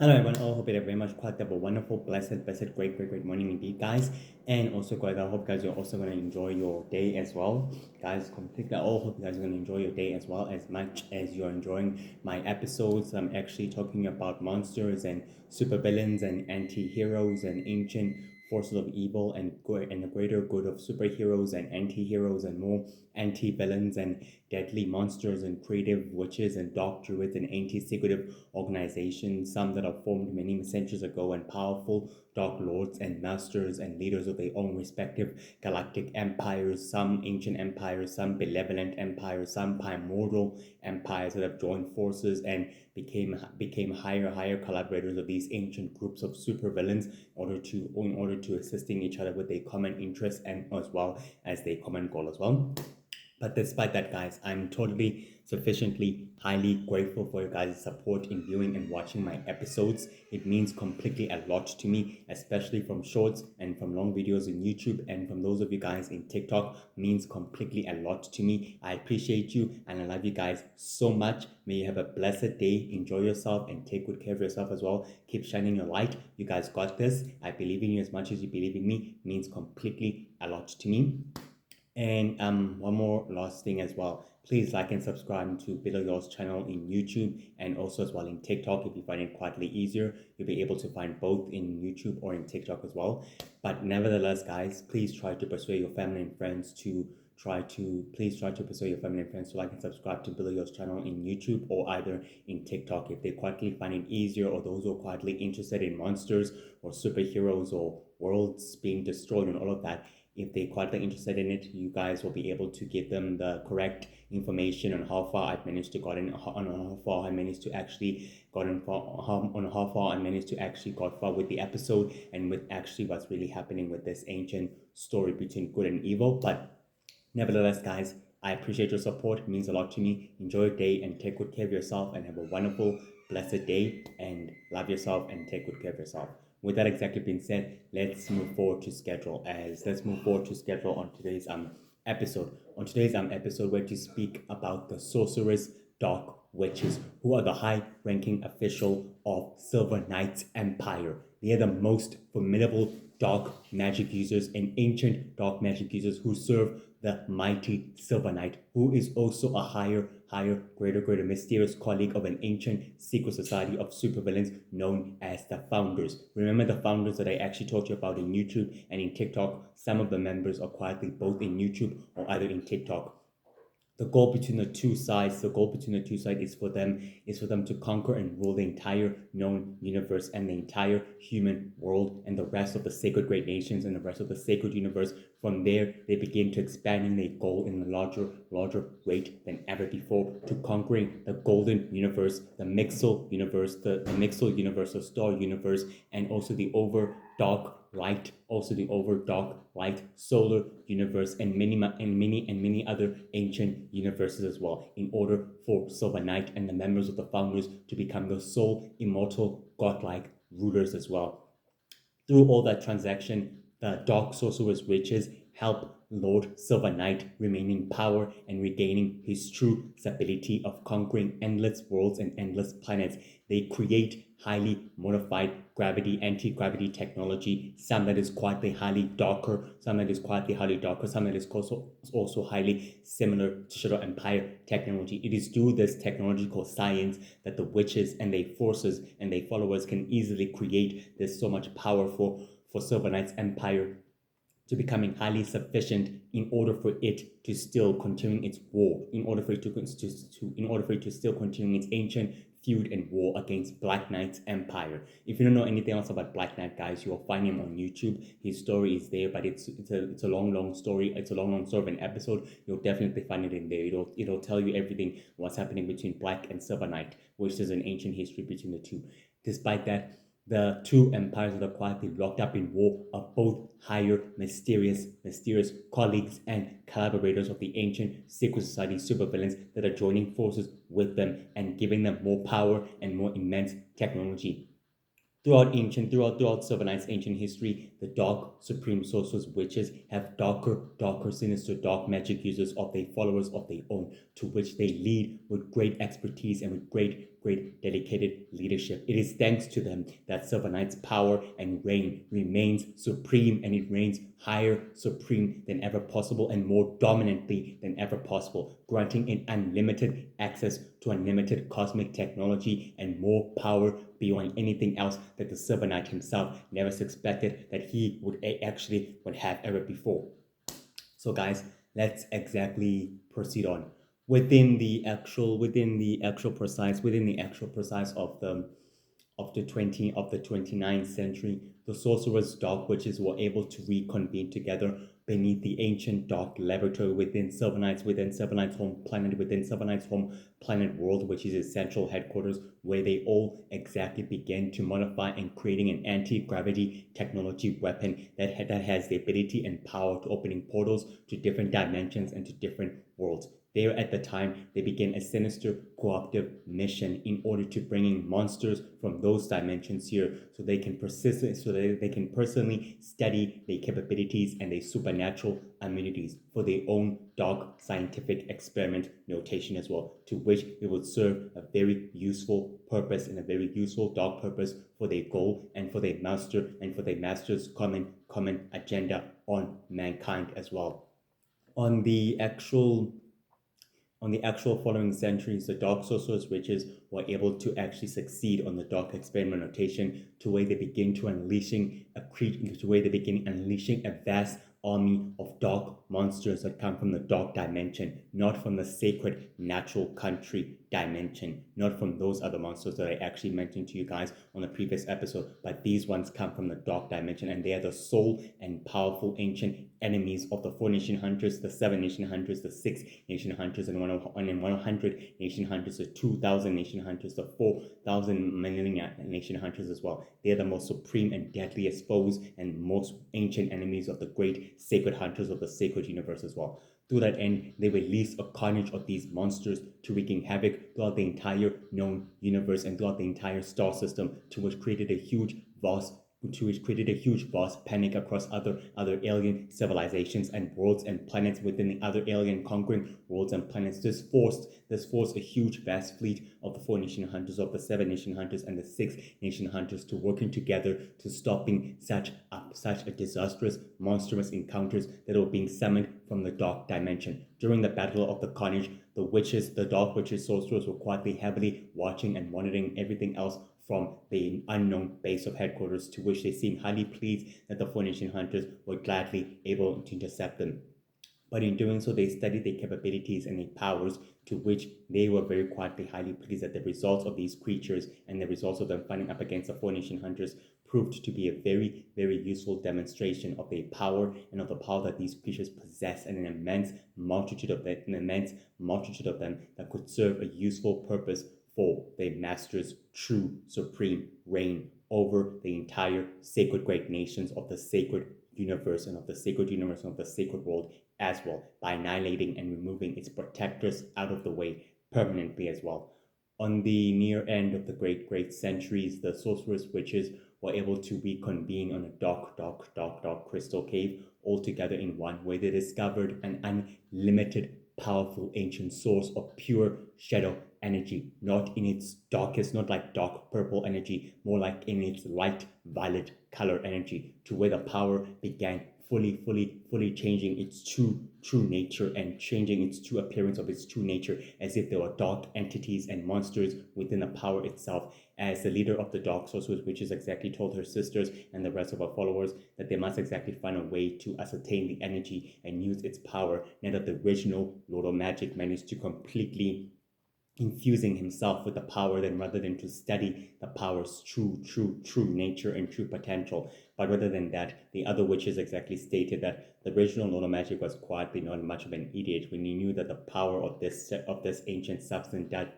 Hello everyone, I hope you had a very much quite have a wonderful, blessed, great morning indeed, guys. And also, guys, I hope guys you're also gonna enjoy your day as well. Guys, completely I all hope you guys are gonna enjoy your day as well as much as you're enjoying my episodes. I'm actually talking about monsters and supervillains and anti-heroes and ancient forces of evil and good and the greater good of superheroes and anti-heroes and more anti-villains and deadly monsters and creative witches and dark druids and anti-secretive organizations, some that are formed many centuries ago, and powerful dark lords and masters and leaders of their own respective galactic empires, some ancient empires, some benevolent empires, some primordial empires that have joined forces and became higher collaborators of these ancient groups of supervillains in order to assisting each other with their common interests and as well as their common goal as well. But despite that, guys, I'm totally sufficiently highly grateful for your guys' support in viewing and watching my episodes. It means completely a lot to me, especially from shorts and from long videos in YouTube, and from those of you guys in TikTok means completely a lot to me. I appreciate you and I love you guys so much. May you have a blessed day. Enjoy yourself and take good care of yourself as well. Keep shining your light. You guys got this. I believe in you as much as you believe in me. It means completely a lot to me. And one more last thing as well. Please like and subscribe to Below Yours channel in YouTube and also as well in TikTok. If you find it quietly easier, you'll be able to find both in YouTube or in TikTok as well. But nevertheless, guys, please try to persuade your family and friends to please try to persuade your family and friends to like and subscribe to Below Yours channel in YouTube or either in TikTok if they quietly find it easier, or those who are quietly interested in monsters or superheroes or worlds being destroyed and all of that. If they're quite interested in it, you guys will be able to give them the correct information on how far I've managed to gotten on how far I managed to actually gotten far on how far I managed to actually got far with the episode and with actually what's really happening with this ancient story between good and evil. But nevertheless, guys, I appreciate your support. It means a lot to me. Enjoy your day and take good care of yourself and have a wonderful, blessed day and love yourself and take good care of yourself. With that exactly being said, let's move forward to schedule. Let's move forward to schedule on today's episode. On today's episode, we're to speak about the sorcerers, dark witches, who are the high-ranking official of Silver Knight's empire. They are the most formidable dark magic users and ancient dark magic users who serve the mighty Silver Knight, who is also a greater, mysterious colleague of an ancient secret society of supervillains known as the Founders. Remember the Founders that I actually talked you about in YouTube and in TikTok? Some of the members are quietly both in YouTube or either in TikTok. The goal between the two sides is for them to conquer and rule the entire known universe and the entire human world and the rest of the sacred great nations and the rest of the sacred universe. From there, they begin to expanding their goal in a larger rate than ever before, to conquering the golden universe, the Mixel universe, the Mixel universe, the star universe, and also the over dark light solar universe, and many other ancient universes as well, in order for Silver Knight and the members of the Founders to become the sole immortal godlike rulers as well. Through all that transaction, the dark sorcerer's witches help Lord Silver Knight remain in power and regaining his true stability of conquering endless worlds and endless planets. They create highly modified anti-gravity technology, some that is quietly highly darker, some that is also highly similar to Shadow Empire technology. It is through this technological science that the witches and their forces and their followers can easily create this so much power for Silver Knight's empire to becoming highly sufficient in order for it to still continue its war, in order for it to still continue its ancient feud and war against Black Knight's empire. If you don't know anything else about Black Knight, guys, you will find him on YouTube. His story is there, but it's a long story. It's a long story of an episode. You'll definitely find it in there. It'll tell you everything what's happening between Black and Silver Knight, which is an ancient history between the two. Despite that, the two empires that are quietly locked up in war are both higher, mysterious colleagues and collaborators of the ancient secret society supervillains that are joining forces with them and giving them more power and more immense technology. Throughout Silver Knight's ancient history, the dark supreme sorcerers witches have darker, sinister, dark magic users of their followers of their own, to which they lead with great expertise and with great great dedicated leadership. It is thanks to them that Silver Knight's power and reign remains supreme, and it reigns higher supreme than ever possible and more dominantly than ever possible, granting it unlimited access to unlimited cosmic technology and more power beyond anything else that the Silver Knight himself never suspected that he would would have ever before. So guys, let's exactly proceed on within the actual precise of the 29th century. The sorcerers' dark witches were able to reconvene together beneath the ancient dark laboratory within Silver Knight's home planet world, which is its central headquarters, where they all exactly began to modify and creating an anti-gravity technology weapon that has the ability and power to opening portals to different dimensions and to different worlds. There at the time, they began a sinister cooperative mission in order to bring in monsters from those dimensions here so they can personally study their capabilities and their supernatural immunities for their own dark scientific experiment notation as well, to which it would serve a very useful purpose and a very useful dark purpose for their goal and for their master's common agenda on mankind as well. On the actual following centuries, the dark sorcerers witches were able to actually succeed on the dark experiment notation to where they begin unleashing a vast army of dark monsters that come from the dark dimension, not from the sacred natural country dimension, not from those other monsters that I actually mentioned to you guys on the previous episode, but these ones come from the dark dimension, and they are the sole and powerful ancient enemies of the 4 nation hunters, the 7 nation hunters, the 6 nation hunters, and 100 nation hunters, the 2,000 nation hunters, the 4,000 millennia nation hunters as well. They are the most supreme and deadliest foes and most ancient enemies of the great sacred hunters of the sacred universe as well. To that end, they released a carnage of these monsters to wreaking havoc throughout the entire known universe and throughout the entire star system, to which created a huge vast panic across other alien civilizations and worlds and planets within the other alien conquering worlds and planets. This forced a huge vast fleet of the 4 nation hunters, of the 7 nation hunters, and the 6 nation hunters to working together to stopping such a disastrous monstrous encounters that were being summoned from the dark dimension. During the Battle of the Carnage, the dark witches sorcerers were quietly heavily watching and monitoring everything else from the unknown base of headquarters, to which they seemed highly pleased that the 4 nation hunters were gladly able to intercept them. But in doing so, they studied their capabilities and their powers, to which they were very quietly highly pleased that the results of these creatures and the results of them fighting up against the 4 nation hunters proved to be a very, very useful demonstration of their power and of the power that these creatures possess, and an immense multitude of them that could serve a useful purpose for their master's true supreme reign over the entire sacred great nations of the sacred universe and of the sacred world as well, by annihilating and removing its protectors out of the way permanently as well. On the near end of the great centuries, the sorceress witches were able to reconvene on a dark crystal cave all together in one, where they discovered an unlimited powerful ancient source of pure shadow energy, not in its darkest, not like dark purple energy, more like in its light violet color energy, to where the power began fully changing its true nature and changing its true appearance of its true nature, as if there were dark entities and monsters within the power itself. As the leader of the dark sorcerers witches exactly told her sisters and the rest of her followers that they must exactly find a way to ascertain the energy and use its power, now that the original Lord of Magic managed to completely infusing himself with the power, then rather than to study the power's true nature and true potential. But rather than that, the other witches exactly stated that the original Lord of Magic was quietly not much of an idiot when he knew that the power of this ancient substance did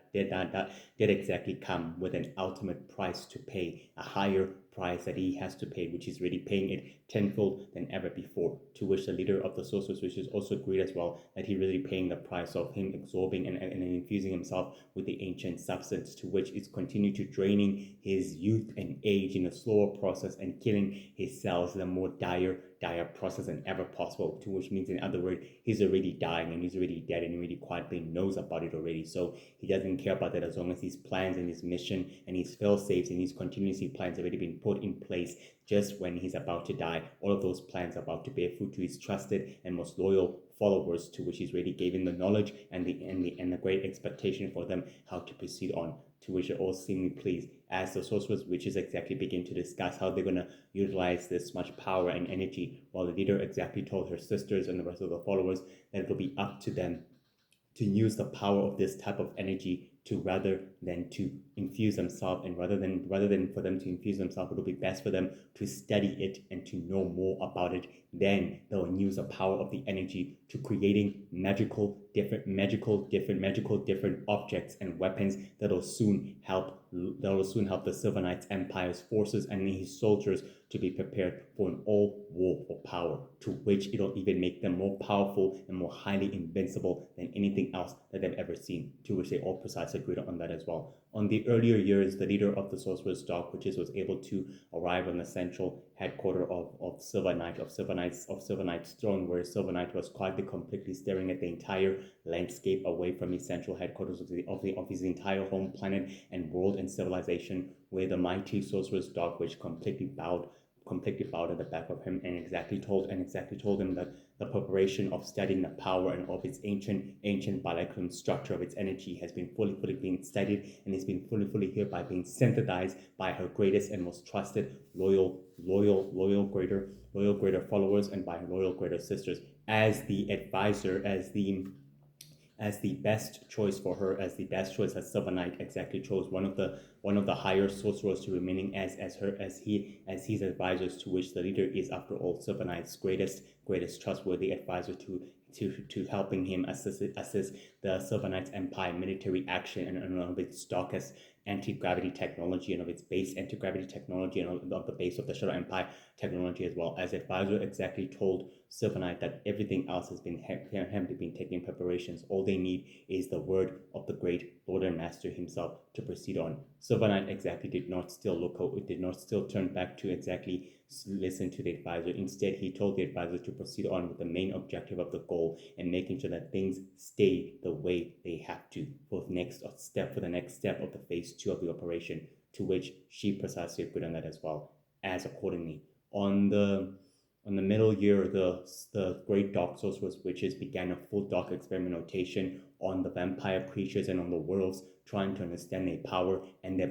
exactly come with an ultimate price to pay, a higher price that he has to pay, which is really paying it tenfold than ever before. To which the leader of the sorcerers witches also agreed as well that he really paying the price of him absorbing and infusing himself with the ancient substance, to which it's continued to draining his youth and age in a slower process and killing his cells in a more dire process than ever possible, to which means, in other words, he's already dying and he's already dead and he really quietly knows about it already. So he doesn't care about that as long as his plans and his mission and his fail safes and his contingency plans have already been put in place just when he's about to die. All of those plans are about to bear fruit to his trusted and most loyal followers, to which he's already given the knowledge and the great expectation for them how to proceed on, to which they're all seemingly pleased as the sorcerers witches exactly begin to discuss how they're going to utilize this much power and energy, while the leader exactly told her sisters and the rest of the followers that it'll be up to them to use the power of this type of energy to rather than to infuse themselves, and rather than for them to infuse themselves, it will be best for them to study it and to know more about it. Then they'll use the power of the energy to creating different objects and weapons that'll soon help the Silver Knight's Empire's forces and his soldiers to be prepared for an all war for power, to which it'll even make them more powerful and more highly invincible than anything else that they've ever seen, to which they all precisely agreed on that as well. On the earlier years, the leader of the Sorcerer's Dark Witches was able to arrive on the central headquarters of Silver Knight's throne, where Silver Knight was quietly completely staring at the entire landscape away from his central headquarters of his entire home planet and world and civilization, where the mighty Sorcerer's Dark Witch completely bowed at the back of him and exactly told him that the preparation of studying the power and of its ancient bilateral structure of its energy has been fully been studied and has been fully hereby being synthesized by her greatest and most trusted loyal greater followers and by her loyal greater sisters as the advisor, as the best choice for her, as the best choice. As Silver Knight exactly chose one of the higher sorcerers to remaining as his advisors, to which the leader is after all Silver Knight's greatest trustworthy advisor to helping him assist the Silver Knight's Empire military action and of its darkest anti-gravity technology and of its base anti-gravity technology and of the base of the Shadow Empire technology as well. As advisor exactly told Silver Knight that everything else has been taking preparations. All they need is the word of the great Lord and Master himself to proceed on. Silver Knight exactly did not still turn back to exactly listen to the advisor. Instead, he told the advisor to proceed on with the main objective of the goal and making sure that things stay the way they have to for the next step of the phase 2 of the operation, to which she precisely agreed on that as well. As accordingly, on the middle year, the great dark sorcerers witches began a full dark experimentation on the vampire creatures and on the worlds, trying to understand their power and their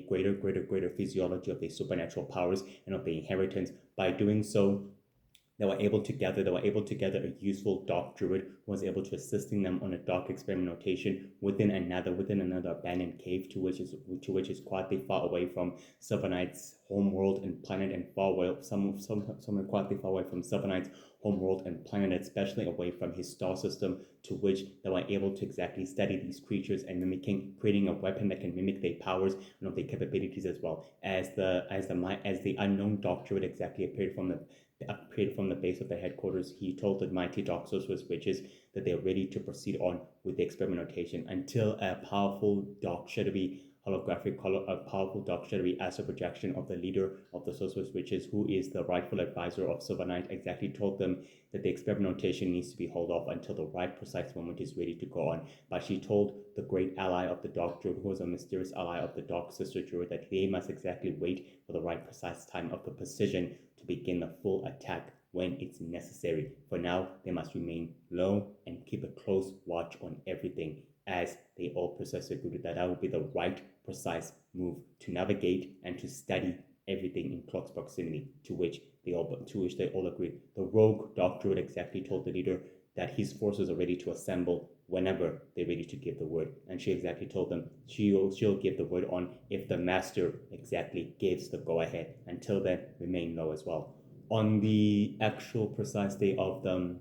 greater physiology of their supernatural powers and of their inheritance. By doing so, they were able to gather a useful dark druid who was able to assisting them on a dark experimentation within another abandoned cave, to which is quietly far away from Silver Knight's home world and planet, and far away somewhere quietly far away from Silver Knight's home world and planet, especially away from his star system, to which they were able to exactly study these creatures and creating a weapon that can mimic their powers and of their capabilities, as well as the unknown dark druid exactly appeared from the base of the headquarters. He told the mighty dark sorcerers witches that they're ready to proceed on with the experimentation until a powerful dark shadowy astral projection of the leader of the sorcerers witches, who is the rightful advisor of Silver Knight, exactly told them that the experimentation needs to be held off until the right precise moment is ready to go on. But she told the great ally of the dark druid, who was a mysterious ally of the dark sister druid, that they must exactly wait for the right precise time of the precision to begin the full attack when it's necessary. For now, they must remain low and keep a close watch on everything, as they all precisely agreed that would be the right precise move to navigate and to study everything in close proximity, to which they all agreed. The rogue dark druid exactly told the leader that his forces are ready to assemble whenever they're ready to give the word, and she exactly told them she'll give the word on if the master exactly gives the go ahead. Until then, remain low as well. On the actual precise day of the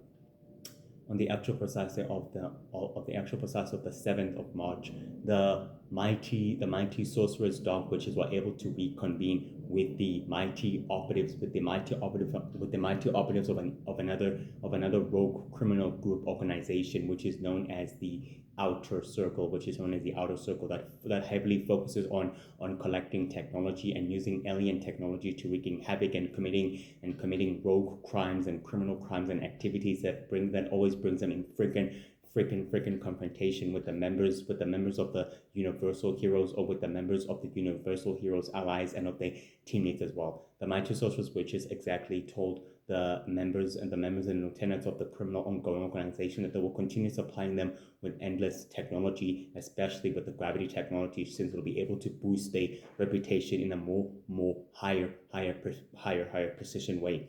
7th of March, the mighty sorcerers dog witches were able to reconvene with the mighty operatives, with the mighty operatives of another rogue criminal group organization, which is known as the Outer Circle, which is known as the Outer Circle, that heavily focuses on collecting technology and using alien technology to wreaking havoc and committing rogue crimes and criminal crimes and activities that always brings them in freaking confrontation with the members of the Universal Heroes, or with the members of the Universal Heroes allies and of their teammates as well. The Mighty Sorcerers Witches exactly told the members and lieutenants of the criminal ongoing organization that they will continue supplying them with endless technology, especially with the gravity technology, since it'll be able to boost their reputation in a more higher precision way.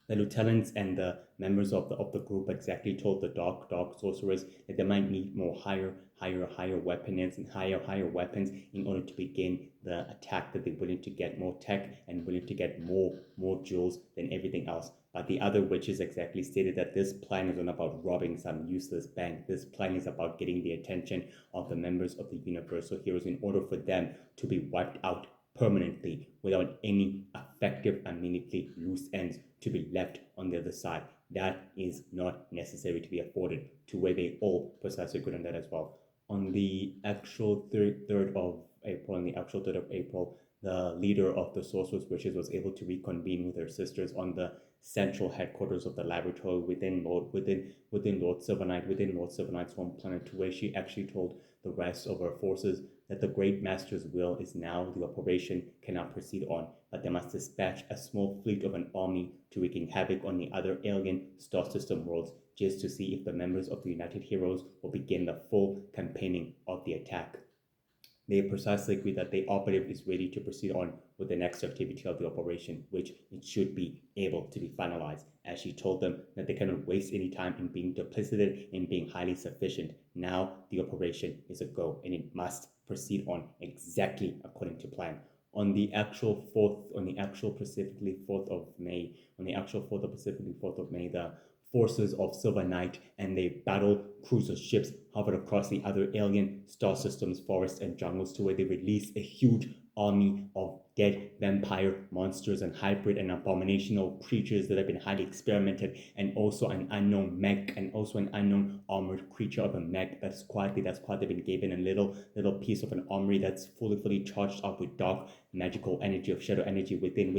The lieutenants and the members of the group exactly told the dark sorcerers that they might need more higher weapons and higher weapons in order to begin the attack, that they're willing to get more tech and willing to get more jewels than everything else. But the other witches exactly stated that this plan is not about robbing some useless bank. This plan is about getting the attention of the members of the Universal Heroes in order for them to be wiped out permanently without any effective and meaningfully loose ends to be left on the other side. That is not necessary to be afforded, to where they all precisely good on that as well. On the actual 3rd of April, the leader of the Sorcerers Witches was able to reconvene with her sisters on the central headquarters of the laboratory within Lord Silvernight's home planet, to where she actually told the rest of her forces that the Great Master's will is now the operation cannot proceed on, but they must dispatch a small fleet of an army to wreaking havoc on the other alien star system worlds, just to see if the members of the United Heroes will begin the full campaigning of the attack. They precisely agree that the operative is ready to proceed on with the next activity of the operation, which it should be able to be finalized, as she told them that they cannot waste any time in being duplicitous in being highly sufficient. Now the operation is a go, and it must proceed on exactly according to plan. On the actual 4th of May, the forces of Silver Knight and their battle cruiser ships hovered across the other alien star systems, forests, and jungles, to where they released a huge army of dead vampire monsters and hybrid and abominational creatures that have been highly experimented, and also an unknown mech, and also an unknown armored creature of a mech that's quietly been given a little piece of an armory that's fully charged up with dark magical energy of shadow energy within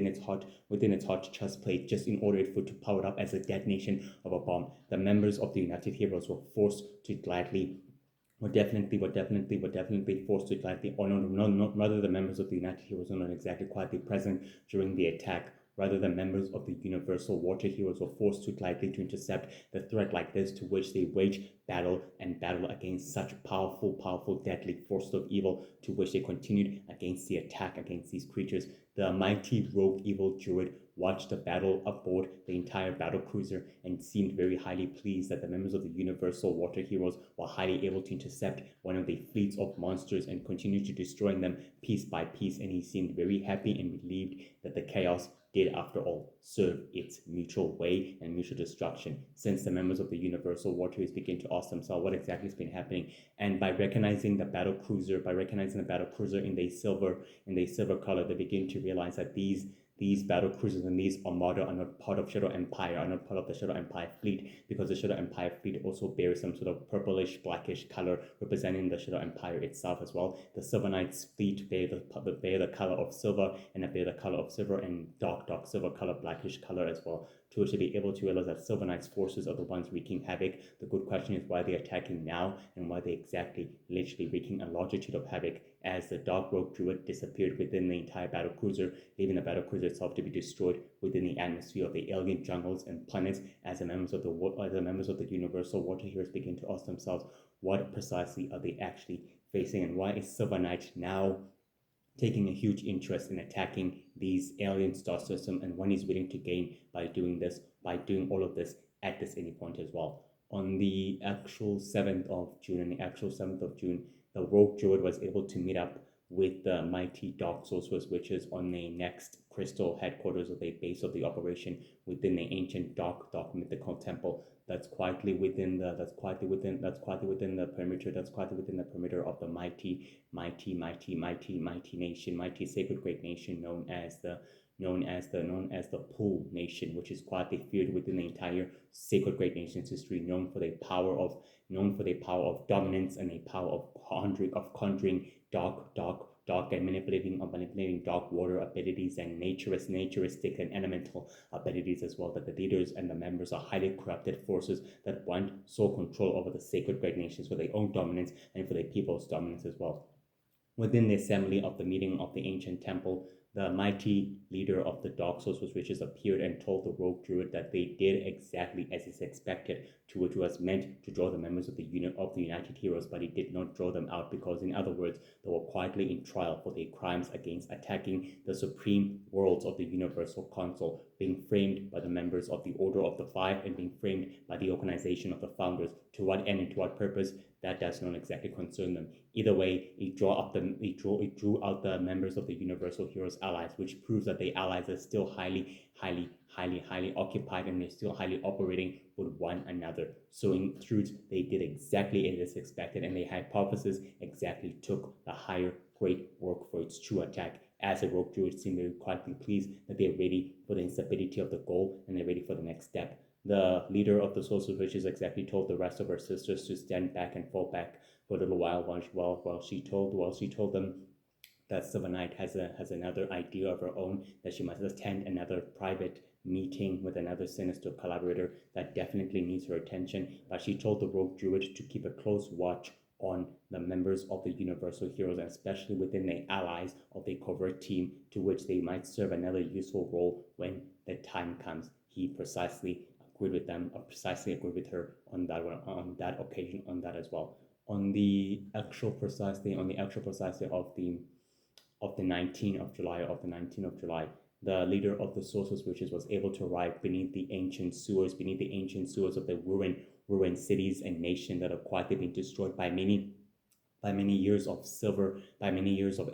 its hot chest plate, just in order for it to power up as a detonation of a bomb. The members of the United Heroes were forced to gladly were definitely forced to gladly, or no, rather the members of the United Heroes were not exactly quietly present during the attack. Rather, the members of the Universal Water Heroes were forced to gladly to intercept the threat like this, to which they wage battle against such powerful, deadly forces of evil, to which they continued against the attack against these creatures. The mighty rogue evil druid watched the battle aboard the entire battle cruiser and seemed very highly pleased that the members of the Universal Water Heroes were highly able to intercept one of the fleets of monsters and continue to destroying them piece by piece, and he seemed very happy and relieved that the chaos did after all serve its mutual way and mutual destruction, since the members of the Universal Water Heroes begin to ask themselves what exactly has been happening. And by recognizing the battle cruiser in the silver color, they begin to realize that these battle cruisers and these armada are not part of Shadow Empire, are not part of the Shadow Empire fleet, because the Shadow Empire fleet also bears some sort of purplish, blackish color representing the Shadow Empire itself as well. The Silver Knights fleet bear the color of silver, and they bear the color of silver and dark silver color, blackish color as well, to which to be able to realize that Silver Knight's forces are the ones wreaking havoc. The good question is why they're attacking now, and why they exactly literally wreaking a longitude of havoc, as the Dark Rogue Druid disappeared within the entire battle cruiser, leaving the battle cruiser itself to be destroyed within the atmosphere of the alien jungles and planets, as the members of the Universal Water Heroes begin to ask themselves what precisely are they actually facing, and why is Silver Knight now taking a huge interest in attacking these alien star system, and what he's willing to gain by doing all of this at this any point as well. On the actual 7th of June, the Rogue Druid was able to meet up with the mighty dark sorcerers witches on the next crystal headquarters of the base of the operation within the ancient dark mythical temple that's quietly within the perimeter of the mighty nation, mighty sacred great nation known as the Pool Nation, which is quietly feared within the entire sacred great nation's history, known for their power of dominance and a power of conjuring dark and manipulating dark water abilities and naturistic and elemental abilities as well. That the leaders and the members are highly corrupted forces that want sole control over the sacred great nations for their own dominance and for their people's dominance as well. Within the assembly of the meeting of the ancient temple, the mighty leader of the Dark Sorcerers witches appeared and told the rogue druid that they did exactly as is expected, to which was meant to draw the members of the United Heroes, but he did not draw them out because, in other words, they were quietly in trial for their crimes against attacking the supreme worlds of the Universal Council, being framed by the members of the Order of the Five and being framed by the organization of the Founders. To what end and to what purpose, that does not exactly concern them. Either way, it drew out the members of the Universal Heroes allies, which proves that the allies are still highly occupied and they're still highly operating with one another. So in truth, they did exactly as expected, and the hypothesis exactly took the higher great work for its true attack. As a rogue druid seemed very quietly pleased that they're ready for the instability of the goal and they're ready for the next step. The leader of the sorcerers witches exactly told the rest of her sisters to stand back and fall back for a little while while she told them that Silver Knight has another idea of her own, that she must attend another private meeting with another sinister collaborator that definitely needs her attention. But she told the rogue druid to keep a close watch on the members of the Universal Heroes, and especially within the allies of the covert team, to which they might serve another useful role when the time comes. He precisely agreed with her on that occasion, on that as well. On the actual precise day of the 19th of July, the leader of the sorcerers witches was able to arrive beneath the ancient sewers of the ruined cities and nations that have quietly been destroyed by many years of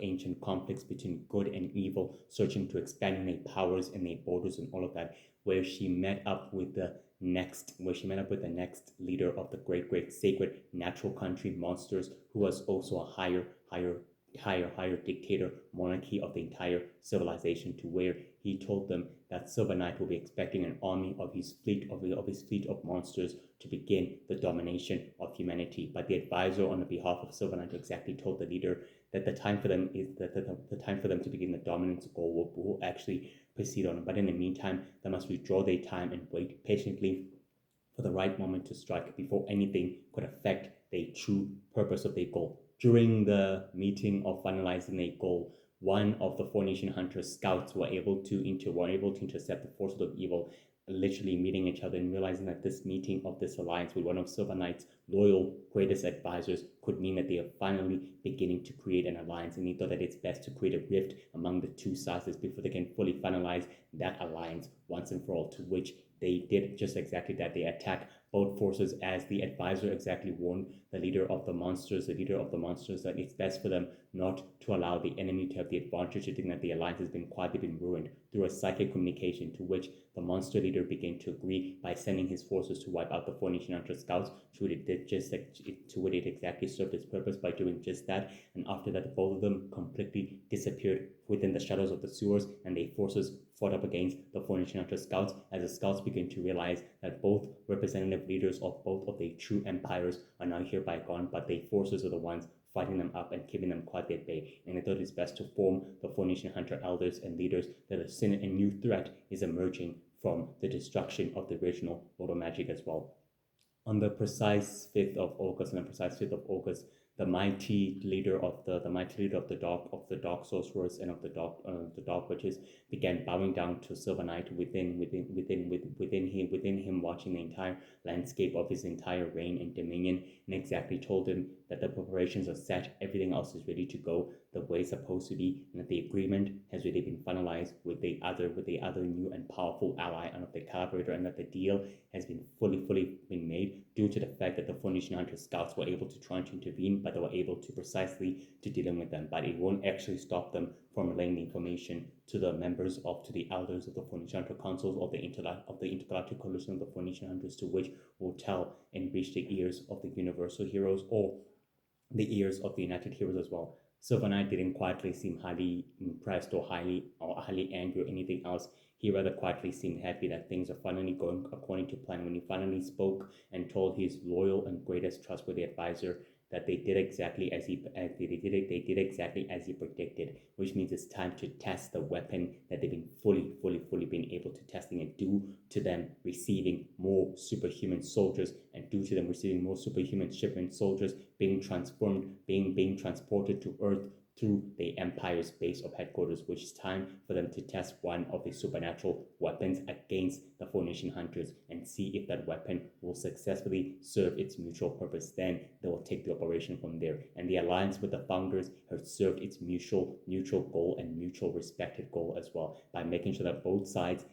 ancient conflicts between good and evil, searching to expand their powers and their borders and all of that, where she met up with the next leader of the great sacred natural country monsters, who was also a higher dictator monarchy of the entire civilization, to where he told them that Silver Knight will be expecting an army of his fleet of monsters to begin the domination of humanity. But the advisor on the behalf of Silver Knight exactly told the leader that the time for them to begin the dominance goal will actually proceed on. But in the meantime, they must withdraw their time and wait patiently for the right moment to strike before anything could affect the true purpose of their goal. During the meeting of finalizing their goal, one of the Four Nation Hunters scouts were able to intercept the forces of evil, literally meeting each other and realizing that this meeting of this alliance with one of Silver Knight's loyal greatest advisors could mean that they are finally beginning to create an alliance, and he thought that it's best to create a rift among the two sides before they can fully finalize that alliance once and for all, to which they did just exactly that. They attacked both forces, as the advisor exactly warned the leader of the monsters that it's best for them not to allow the enemy to have the advantage, to think that the alliance has been ruined through a psychic communication, to which the monster leader began to agree by sending his forces to wipe out the Four Nation Hunter scouts, to what it exactly served its purpose by doing just that. And after that, both of them completely disappeared within the shadows of the sewers, and their forces fought up against the Four Nation Hunter scouts, as the scouts began to realize that both representative leaders of both of the true empires are now hereby gone, but their forces are the ones fighting them up and keeping them quite at bay. And they thought it's best to form the Four Nation Hunter elders and leaders, that a new threat is emerging from the destruction of the original Lord of Magic as well. On the precise 5th of August, the mighty leader of the dark sorcerers and of the dark witches began bowing down to Silver Knight within him, watching the entire landscape of his entire reign and dominion, and exactly told him that the preparations are set, everything else is ready to go the way it's supposed to be, and that the agreement has really been finalized with the other new and powerful ally and of the collaborator, and that the deal has been fully been made due to the fact that the Foundation Hunter scouts were able to try to intervene, but they were able to precisely to dealing with them. But it won't actually stop them from relaying the information to the members to the elders of the Foundation Hunter councils of the intergalactic coalition of the Foundation Hunters, to which will tell and reach the ears of the Universal Heroes or the ears of the United Heroes as well. Silver Knight didn't quietly seem highly impressed or highly angry or anything else. He rather quietly seemed happy that things are finally going according to plan when he finally spoke and told his loyal and greatest trustworthy advisor that they did exactly as they did exactly as he predicted, which means it's time to test the weapon that they've been fully been able to testing it, due to them receiving more superhuman soldiers and due to them receiving more superhuman shipment soldiers being transported to Earth through the Empire's base of headquarters, which is time for them to test one of the supernatural weapons against the Foundation Hunters and see if that weapon will successfully serve its mutual purpose. Then they will take the operation from there. And the alliance with the founders has served its mutual goal and mutual respected goal as well, by making sure that both sides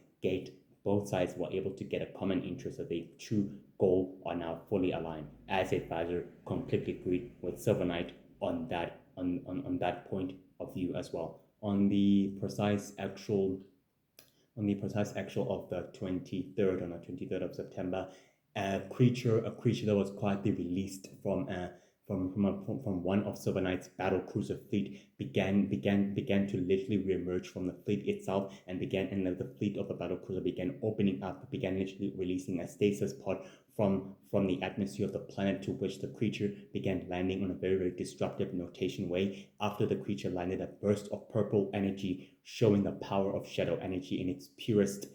were able to get a common interest, that the true goal are now fully aligned. As advisor completely agreed with Silver Knight on that point of view as well. On the precise actual of the 23rd of September, a creature that was quietly released from one of Silver Knight's battle cruiser fleet began to literally reemerge from the fleet itself, and the fleet of the battle cruiser began opening up, began literally releasing a stasis pod from the atmosphere of the planet, to which the creature began landing on a very disruptive notation way. After the creature landed, a burst of purple energy, showing the power of shadow energy in its purest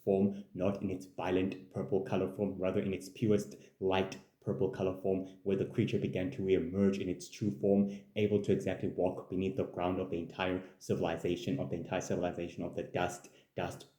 form, not in its violent purple color form, rather in its purest light purple color form, where the creature began to re-emerge in its true form, able to exactly walk beneath the ground of the entire civilization of the dust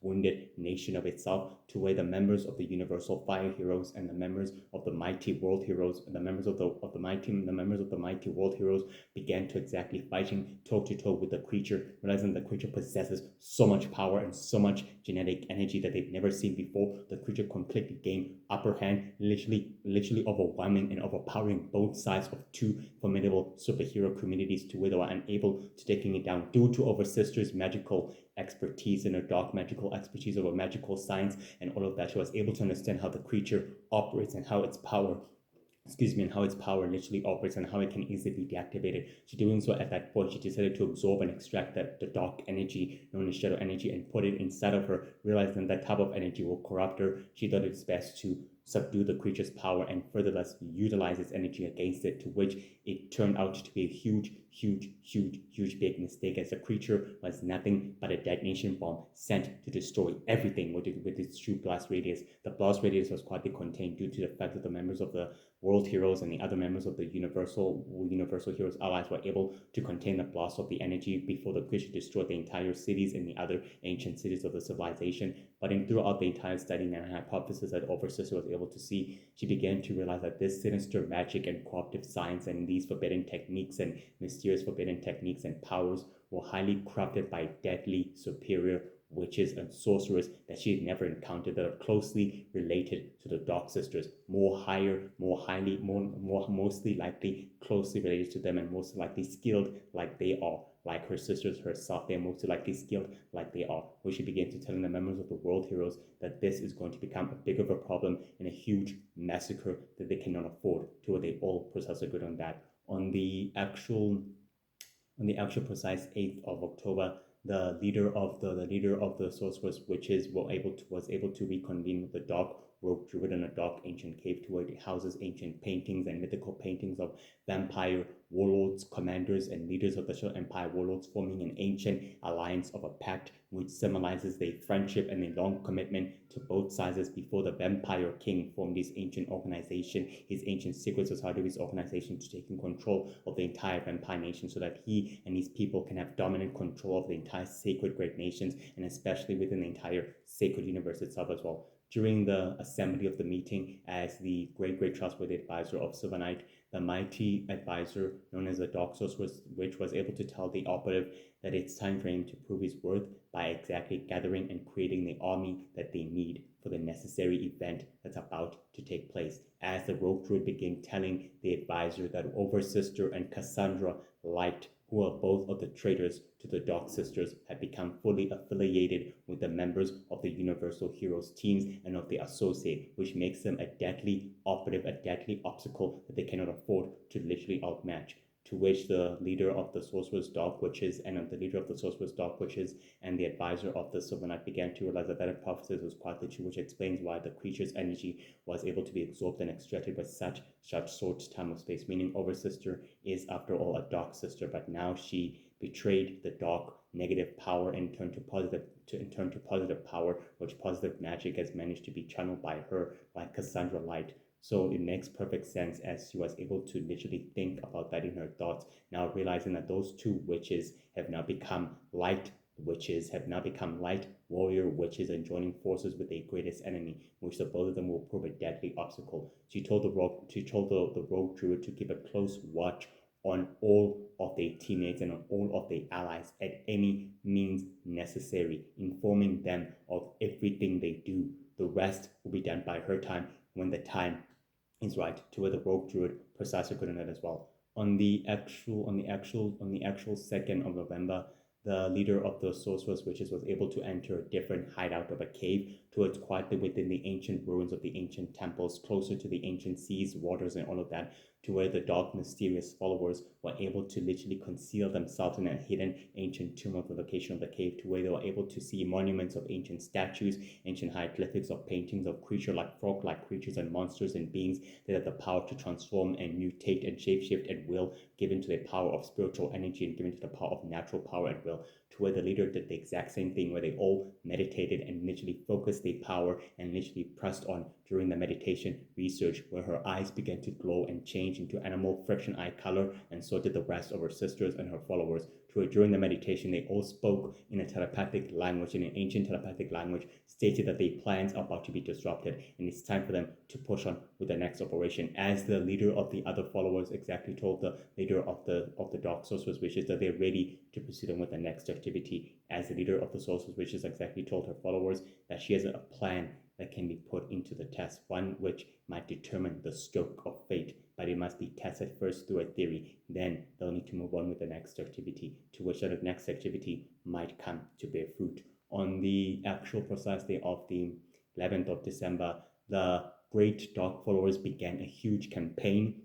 wounded nation of itself, to where the members of the Universal Fire Heroes and the members of the Mighty World Heroes and the members of the Mighty World Heroes began to exactly fighting toe to toe with the creature, realizing the creature possesses so much power and so much genetic energy that they've never seen before. The creature completely gained upper hand, literally overwhelming and overpowering both sides of two formidable superhero communities, to where they were unable to taking it down due to our sister's magical expertise and her dark magical expertise over magical science and all of that. She was able to understand how the creature operates and how its power literally operates and how it can easily be deactivated. So doing so, at that point, she decided to absorb and extract the dark energy, known as shadow energy, and put it inside of her, realizing that type of energy will corrupt her. She thought it's best to subdue the creature's power and further thus utilize its energy against it, to which it turned out to be a huge big mistake, as the creature was nothing but a detonation bomb sent to destroy everything with its true blast radius. The blast radius was quite contained due to the fact that the members of the World Heroes and the other members of the Universal Heroes allies were able to contain the blast of the energy before the creature destroyed the entire cities and the other ancient cities of the civilization. But throughout the entire study and hypothesis that Sister was able to see, she began to realize that this sinister magic and corruptive science and these forbidden techniques and mysterious forbidden techniques and powers were highly corrupted by deadly superior witches and sorcerers that she had never encountered, that are closely related to the Dark Sisters, mostly likely closely related to them and most likely skilled like they are. Like her sisters herself, they're most likely skilled like they are. Where she began to tell the members of the World Heroes that this is going to become a big of a problem and a huge massacre that they cannot afford, to where they all precisely agreed on that. On the actual precise 8th of October, the leader of the sorcerers witches was able to reconvene with the dark rogue druid in a dark ancient cave, to where it houses ancient paintings and mythical paintings of vampire warlords, commanders, and leaders of the Shadow Empire warlords, forming an ancient alliance of a pact which symbolizes their friendship and their long commitment to both sides before the vampire king formed his ancient organization, his ancient secret society, his organization, to taking control of the entire vampire nation, so that he and his people can have dominant control of the entire sacred great nations, and especially within the entire sacred universe itself as well. During the assembly of the meeting, as the great trustworthy advisor of Silver Knight, The mighty advisor, known as the Dark Sorceress, which was able to tell the operative that it's time for him to prove his worth by exactly gathering and creating the army that they need for the necessary event that's about to take place. As the rogue druid began telling the advisor that Sister and Cassandra Light, who are both of the traitors to the Dark Sisters, had become fully affiliated with the members of the Universal Heroes teams and of the Associate, which makes them a deadly operative, a deadly obstacle that they cannot afford to literally outmatch. To which the leader of the Sorcerer's Dark Witches and the leader of the Sorcerer's Dark Witches and the advisor of the Silver Knight began to realize that that prophecy was quite the truth, which explains why the creature's energy was able to be absorbed and extracted by such short time of space, meaning Sister is after all a dark sister, but now she betrayed the dark negative power and turned to positive power, which positive magic has managed to be channeled by her, like Cassandra Light. So it makes perfect sense as she was able to literally think about that in her thoughts, now realizing that those two witches have now become light witches, have now become light warrior witches and joining forces with their greatest enemy, which the both of them will prove a deadly obstacle. She told the rogue druid to keep a close watch on all of their teammates and on all of their allies at any means necessary, informing them of everything they do. The rest will be done by her time when the time is right, to where the rogue druid precisely could as well. On the actual 2nd of November, the leader of the sorcerers witches was able to enter a different hideout of a cave towards quietly within the ancient ruins of the ancient temples, closer to the ancient seas, waters, and all of that, to where the dark, mysterious followers were able to literally conceal themselves in a hidden ancient tomb of the location of the cave, to where they were able to see monuments of ancient statues, ancient hieroglyphics of paintings of creature-like, frog-like creatures and monsters and beings that have the power to transform and mutate and shapeshift at will, given to the power of spiritual energy and given to the power of natural power at will, to where the leader did the exact same thing, where they all meditated and literally focused their power and literally pressed on during the meditation research, where her eyes began to glow and change into animal friction eye color, and so did the rest of her sisters and her followers. To where during the meditation they all spoke in a telepathic language, in an ancient telepathic language, stated that their plans are about to be disrupted and it's time for them to push on with the next operation. As the leader of the other followers exactly told the leader of the Dark Sorcerers Witches that they're ready to proceed on with the next activity. As the leader of the Sorcerers Witches exactly told her followers that she has a plan that can be put into the test, one which might determine the stroke of fate, but it must be tested first through a theory. Then they'll need to move on with the next activity, to which the next activity might come to bear fruit. On the actual precise day of the 11th of December, the Great Dark Followers began a huge campaign,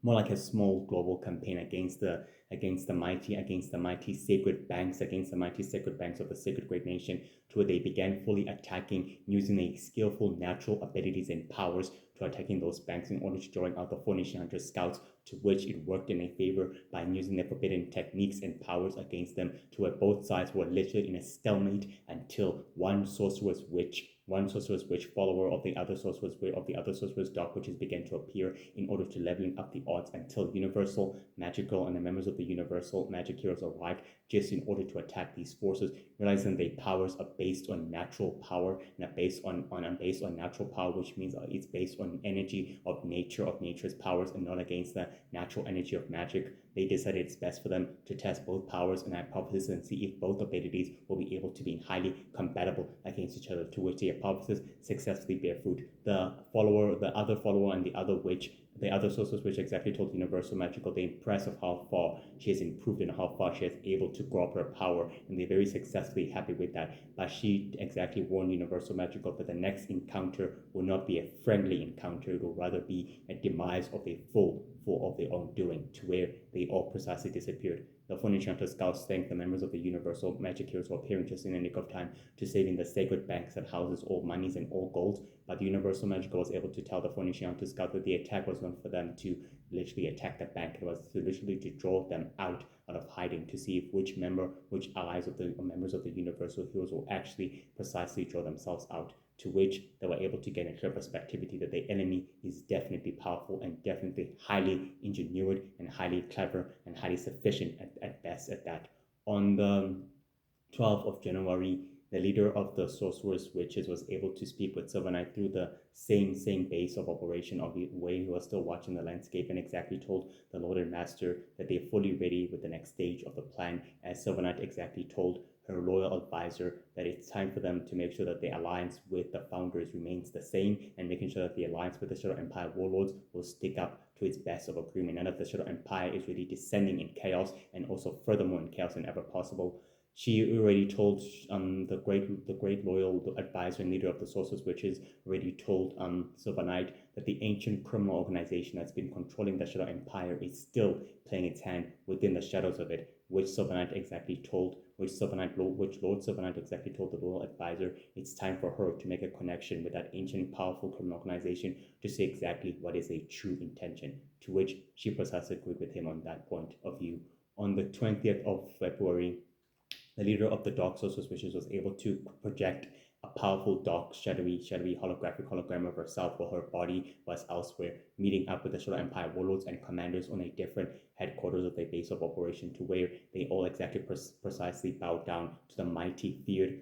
more like a small global campaign against the mighty sacred banks, against the mighty sacred banks of the sacred great nation, to where they began fully attacking using their skillful natural abilities and powers to attacking those banks in order to join out the 4 Hunter scouts, to which it worked in their favor by using their forbidden techniques and powers against them, to where both sides were literally in a stalemate until one sorcerer's witch follower of the other sorcerer's dark witches began to appear in order to leveling up the odds until universal magical and the members of the universal magic heroes arrived just in order to attack these forces, realizing their powers are based on natural power and are based on natural power, which means it's based on energy of nature, of nature's powers, and not against the natural energy of magic. They decided it's best for them to test both powers and hypothesis and see if both abilities will be able to be highly compatible against each other, to which the hypothesis successfully bear fruit. The other follower and the other sorceress which exactly told Universal Magical the impress of how far she has improved and how far she is able to grow up her power, and they're very successfully happy with that. But she exactly warned Universal Magical that the next encounter will not be a friendly encounter, it will rather be a demise of a full of their own doing, to where they all precisely disappeared. The 4 scouts thanked the members of the Universal Magic Heroes for appearing just in the nick of time to saving the sacred banks that houses all monies and all golds, but the Universal Magical was able to tell the 4 scouts that the attack was not for them to literally attack the bank, it was literally to draw them out of hiding, to see if which allies of the members of the Universal Heroes will actually precisely draw themselves out, to which they were able to gain a clear perspectivity that the enemy is definitely powerful and definitely highly ingenued and highly clever and highly sufficient at best at that. On the 12th of January, the leader of the sorcerers witches was able to speak with Silver Knight through the same base of operation of the way he was still watching the landscape, and exactly told the Lord and Master that they're fully ready with the next stage of the plan, as Silver Knight exactly told her loyal advisor that it's time for them to make sure that the alliance with the founders remains the same, and making sure that the alliance with the Shadow Empire warlords will stick up to its best of agreement, and that the Shadow Empire is really descending in chaos, and also furthermore in chaos than ever possible. She already told the great loyal advisor and leader of the Sorcerers Witches already told Silver Knight that the ancient criminal organization that's been controlling the Shadow Empire is still playing its hand within the shadows of it, which Lord Silver Knight exactly told the loyal advisor it's time for her to make a connection with that ancient powerful criminal organization to see exactly what is a true intention, to which she precisely agreed with him on that point of view. On the 20th of February, the leader of the Dark Sorcerers Wishes was able to project a powerful dark, shadowy holographic hologram of herself while her body was elsewhere, meeting up with the Shadow Empire warlords and commanders on a different headquarters of their base of operation, to where they all exactly precisely bowed down to the mighty, feared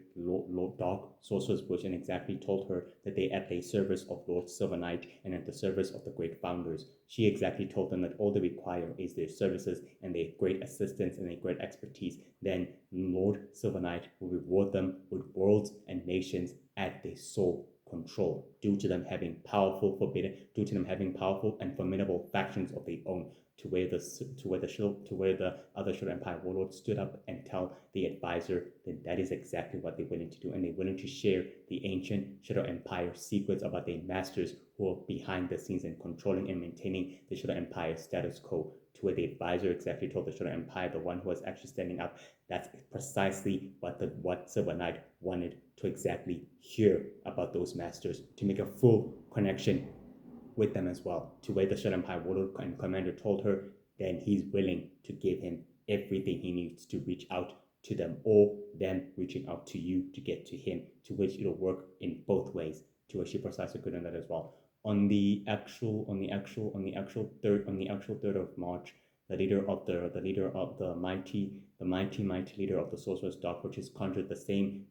Dark Sorcerers Witch, and exactly told her that they at the service of Lord Silver Knight and at the service of the great founders. She exactly told them that all they require is their services and their great assistance and their great expertise. Then Lord Silver Knight will reward them with worlds and nations at their sole control, due to them having powerful and formidable factions of their own, to where the other Shadow Empire warlords stood up and tell the advisor that is exactly what they're willing to do, and they're willing to share the ancient Shadow Empire secrets about their masters who are behind the scenes and controlling and maintaining the Shadow Empire status quo, to where the advisor exactly told the Shadow Empire, the one who was actually standing up, that's precisely what Silver Knight wanted to exactly hear about those masters, to make a full connection with them as well, to where the Shadow Empire warlord and commander told her then he's willing to give him everything he needs to reach out to them, or them reaching out to you to get to him, to which it'll work in both ways, to which she precisely could on that as well. On the actual 3rd of March, the mighty leader of the Sorcerer's Dark, which is conjured the same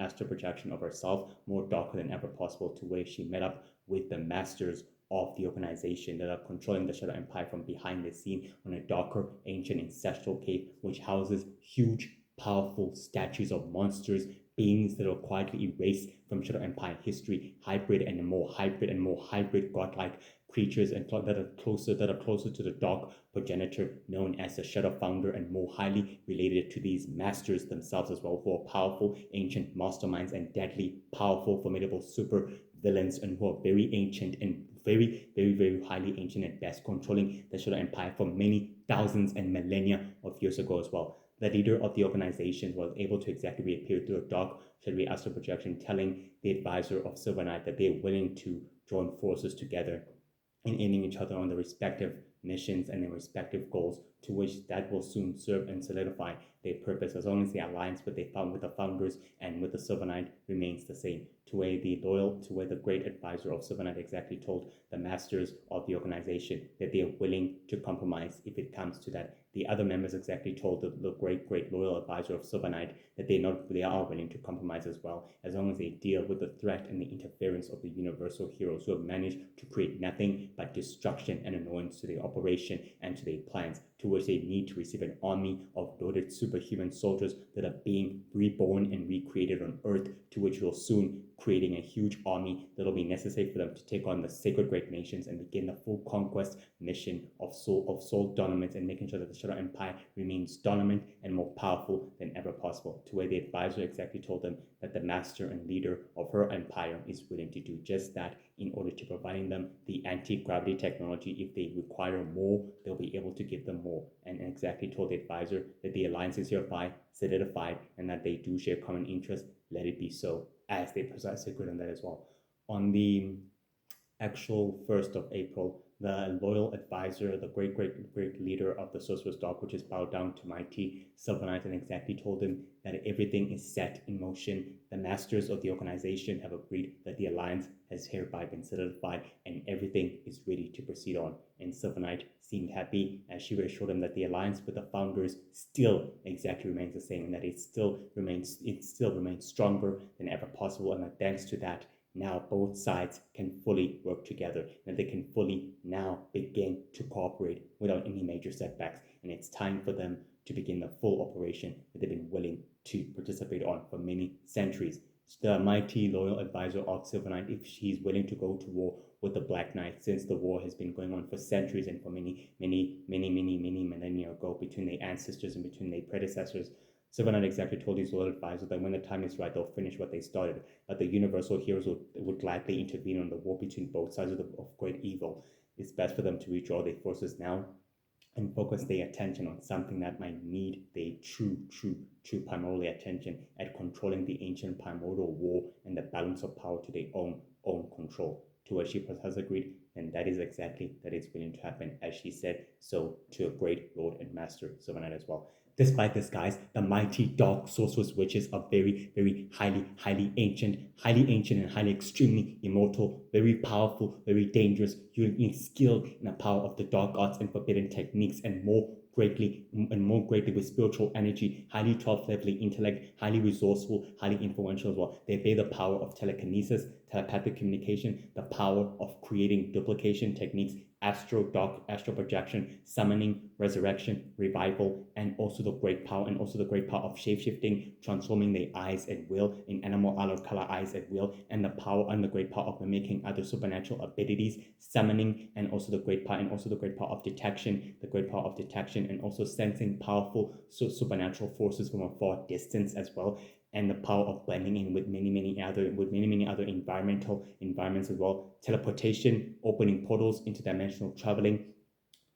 astral projection of herself, more darker than ever possible, to where she met up with the masters of the organization that are controlling the Shadow Empire from behind the scene on a darker, ancient, ancestral cave, which houses huge, powerful statues of monsters, beings that are quietly erased from Shadow Empire history, hybrid and more hybrid godlike creatures, and that are closer to the dark progenitor known as the Shadow Founder, and more highly related to these masters themselves as well, who are powerful ancient masterminds and deadly powerful formidable super villains, and who are very ancient and very highly ancient at best, controlling the Shadow Empire for many thousands and millennia of years ago as well. The leader of the organization was able to exactly reappear through a dark shadowy astral projection, telling the advisor of Silver Knight that they are willing to join forces together and aiming each other on their respective missions and their respective goals, to which that will soon serve and solidify their purpose, as long as the alliance with the founders and with the Silver Knight remains the same, to where the great advisor of Silver Knight exactly told the masters of the organization that they are willing to compromise if it comes to that. The other members exactly told the great loyal advisor of Silver Knight that they are willing to compromise as well, as long as they deal with the threat and the interference of the universal heroes who have managed to create nothing but destruction and annoyance to their operation and to their plans, to which they need to receive an army of loaded superhuman soldiers that are being reborn and recreated on Earth, to which will soon creating a huge army that will be necessary for them to take on the sacred great nations and begin the full conquest mission of soul dominance, and making sure that the Shadow Empire remains dominant and more powerful than ever possible, to where the advisor exactly told them that the master and leader of her empire is willing to do just that, in order to providing them the anti-gravity technology. If they require more, they'll be able to give them more, and exactly told the advisor that the alliance is hereby solidified and that they do share common interests. Let it be so, as they precisely agreed on that as well. On the actual 1st of April, the loyal advisor, the great leader of the sorcerer's dog, which is bowed down to mighty Sylvanite, and exactly told him that everything is set in motion. The masters of the organization have agreed that the alliance has hereby been solidified and everything is ready to proceed on. And Sylvanite seemed happy as she reassured him that the alliance with the founders still exactly remains the same, and that it still remains stronger than ever possible, and that thanks to that, now both sides can fully work together and they can fully now begin to cooperate without any major setbacks. And it's time for them to begin the full operation that they've been willing to participate on for many centuries. The mighty loyal advisor of Silver Knight, if she's willing to go to war with the Black Knight, since the war has been going on for centuries and for many millennia ago between their ancestors and between their predecessors, Silver Knight exactly told his loyal advisor that when the time is right, they'll finish what they started, but the universal heroes would gladly intervene on the war between both sides of great evil. It's best for them to withdraw their forces now and focus their attention on something that might need their true primordial attention at controlling the ancient primordial war and the balance of power to their own control. To which she has agreed, and that is exactly that is willing to happen, as she said so to a great lord and master Silver Knight as well. Despite this, guys, the mighty dark sorceress witches are very highly ancient and highly extremely immortal, very powerful, very dangerous, uniquely skilled in the power of the dark arts and forbidden techniques, and more greatly with spiritual energy, highly 12th level intellect, highly resourceful, highly influential as well. They bear the power of telekinesis, telepathic communication, the power of creating duplication techniques, astral projection, summoning, resurrection, revival, and also the great power of shapeshifting, transforming their eyes at will in animal color eyes at will, and the great power of mimicking other supernatural abilities, summoning, and also the great power of detection, and also sensing powerful supernatural forces from a far distance as well, and the power of blending in with many other environments as well. Teleportation, opening portals, interdimensional traveling,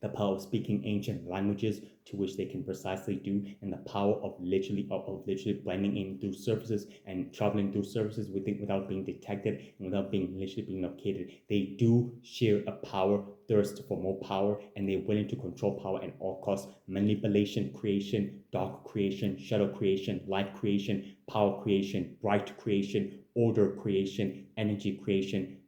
the power of speaking ancient languages, to which they can precisely do, and the power of literally blending in through surfaces and traveling through surfaces without being detected and without being located. They do share a power thirst for more power, and they're willing to control power at all costs. Manipulation creation, dark creation, shadow creation, light creation, power creation, bright creation, order creation, energy creation,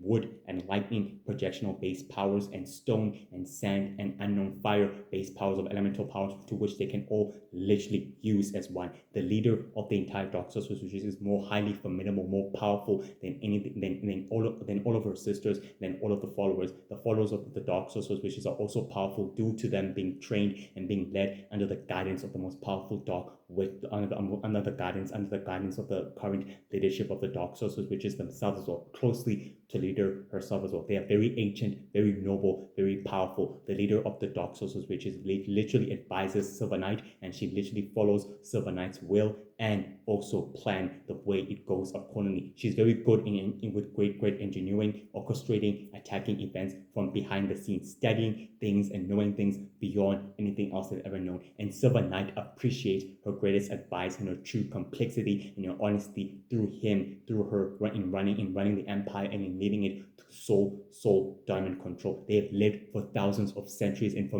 wood and lightning, projectional based powers, and stone and sand and unknown fire based powers of elemental powers, to which they can all literally use as one. The leader of the entire Dark Sorceress, which is more highly formidable, more powerful than anything than all of her sisters, than all of the followers. The followers of the Dark Sorceress, which are also powerful due to them being trained and being led under the guidance of the most powerful dark under the guidance of the current leadership of the Dark Sorcerers, which is themselves as well, closely to leader herself as well. They are very ancient, very noble, very powerful. The leader of the Dark Sorcerers, which is literally advises Silver Knight, and she literally follows Silver Knight's will and also plan the way it goes accordingly. She's very good in with great engineering, orchestrating, attacking events from behind the scenes, studying things and knowing things beyond anything else they've ever known. And Silver Knight appreciates her greatest advice and her true complexity and her honesty through her in running the empire and in leading it to soul diamond control. They have lived for thousands of centuries and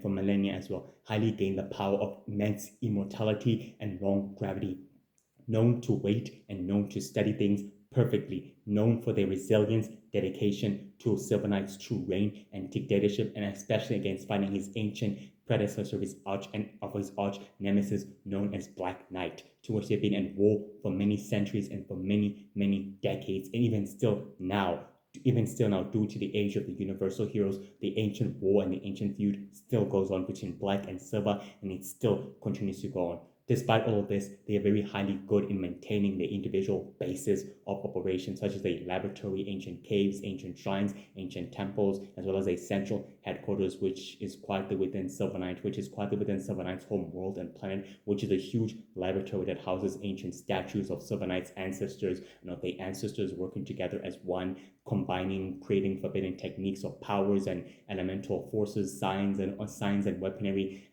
for millennia as well, highly gained the power of immense immortality and long gravity, known to wait and known to study things perfectly, known for their resilience, dedication to Silver Knight's true reign and dictatorship, and especially against fighting his ancient predecessor of his arch nemesis known as Black Knight, to which they've been at war for many centuries and for many decades, and even still now, due to the age of the universal heroes, the ancient war and the ancient feud still goes on between Black and Silver, and it still continues to go on. Despite all of this, they are very highly good in maintaining the individual bases of operations, such as the laboratory, ancient caves, ancient shrines, ancient temples, as well as a central headquarters, which is quietly within Silver Knight's home world and planet, which is a huge laboratory that houses ancient statues of Silver Knight's ancestors and of their ancestors working together as one, creating forbidden techniques of powers and elemental forces, signs and weaponry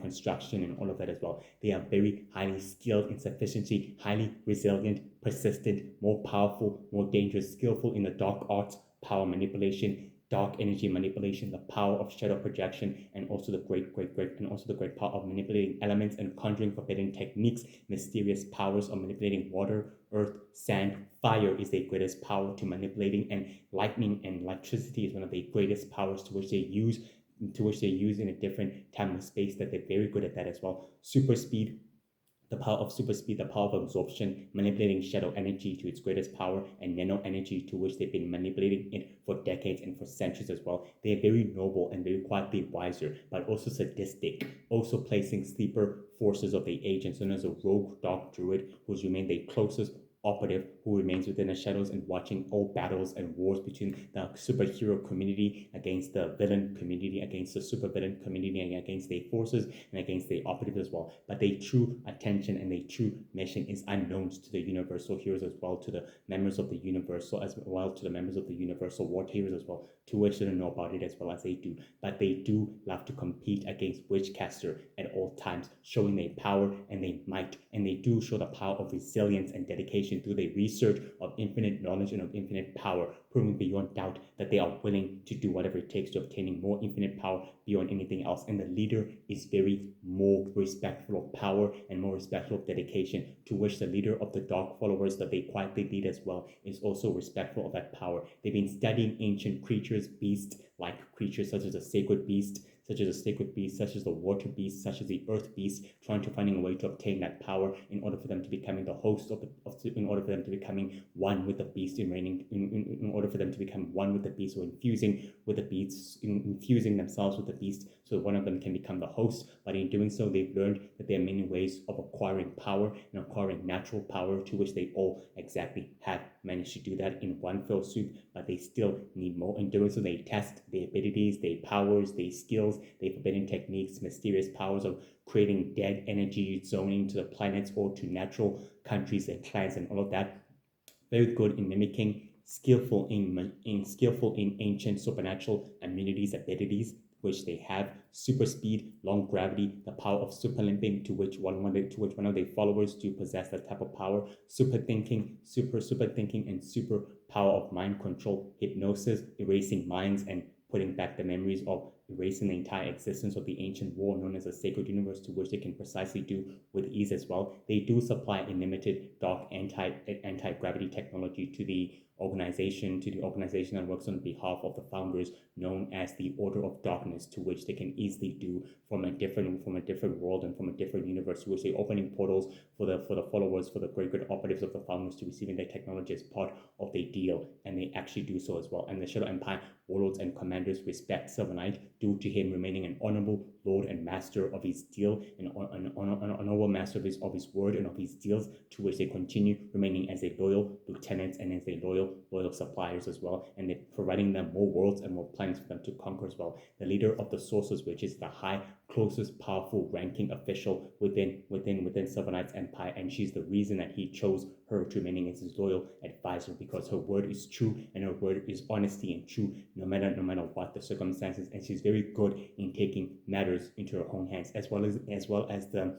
construction and all of that as well. They are very highly skilled in sufficiency, highly resilient, persistent, more powerful, more dangerous, skillful in the dark arts, power manipulation, dark energy manipulation, the power of shadow projection, and also the great power of manipulating elements and conjuring forbidden techniques, mysterious powers of manipulating water, earth, sand, fire is the greatest power to manipulating, and lightning and electricity is one of the greatest powers to which they use in a different time and space that they're very good at that as well. Super speed, the power of super speed, the power of absorption, manipulating shadow energy to its greatest power, and nano energy to which they've been manipulating it for decades and for centuries as well. They are very noble and very quietly wiser, but also sadistic, also placing sleeper forces of the agents known as a rogue dark druid who's remained the closest operative who remains within the shadows and watching all battles and wars between the superhero community against the villain community, against the supervillain community, and against their forces and against the operative as well. But their true attention and their true mission is unknown to the universal heroes as well, to the members of the universal as well, to the members of the universal war heroes as well, to which they don't know about it as well as they do. But they do love to compete against Witchcaster at all times, showing their power and their might, and they do show the power of resilience and dedication through the research of infinite knowledge and of infinite power, proving beyond doubt that they are willing to do whatever it takes to obtaining more infinite power beyond anything else. And the leader is very more respectful of power and more respectful of dedication, to which the leader of the dark followers that they quietly lead as well is also respectful of that power. They've been studying ancient creatures, beasts, like creatures such as a sacred beast, such as the water beast, such as the earth beast, trying to finding a way to obtain that power in order for them to becoming the host in order for them to becoming one with the beast, in order for them to become one with the beast, or infusing with the beasts, infusing themselves with the beast, so one of them can become the host. But in doing so, they've learned that there are many ways of acquiring power and acquiring natural power, to which they all exactly have managed to do that in one fell swoop, but they still need more. In doing so, they test their abilities, their powers, their skills, their forbidden techniques, mysterious powers of creating dead energy, zoning to the planets or to natural countries and clans and all of that. Very good in mimicking, skillful in ancient supernatural immunities, abilities which they have, super speed, long gravity, the power of super limping, to which one of their followers do possess that type of power, super thinking, and super power of mind control, hypnosis, erasing minds and putting back the memories of erasing the entire existence of the ancient war known as a sacred universe, to which they can precisely do with ease as well. They do supply unlimited dark anti-gravity technology to the organization that works on behalf of the founders, known as the Order of Darkness, to which they can easily do from a different world and from a different universe, to which they're opening portals for the followers, for the great operatives of the founders to receiving their technology as part of their deal, and they actually do so as well. And the Shadow Empire warlords and commanders respect Silver Knight due to him remaining an honorable lord and master of his deal, an honorable master of his word and of his deals, to which they continue remaining as a loyal lieutenants and as a loyal suppliers as well, and they're providing them more worlds and more planets for them to conquer as well. The leader of the sorcerers, which is the high, closest, powerful ranking official within Silver Knight's empire, and she's the reason that he chose her to remaining as his loyal advisor, because her word is true and her word is honesty and true, no matter what the circumstances, and she's very good in taking matters into her own hands, as well as the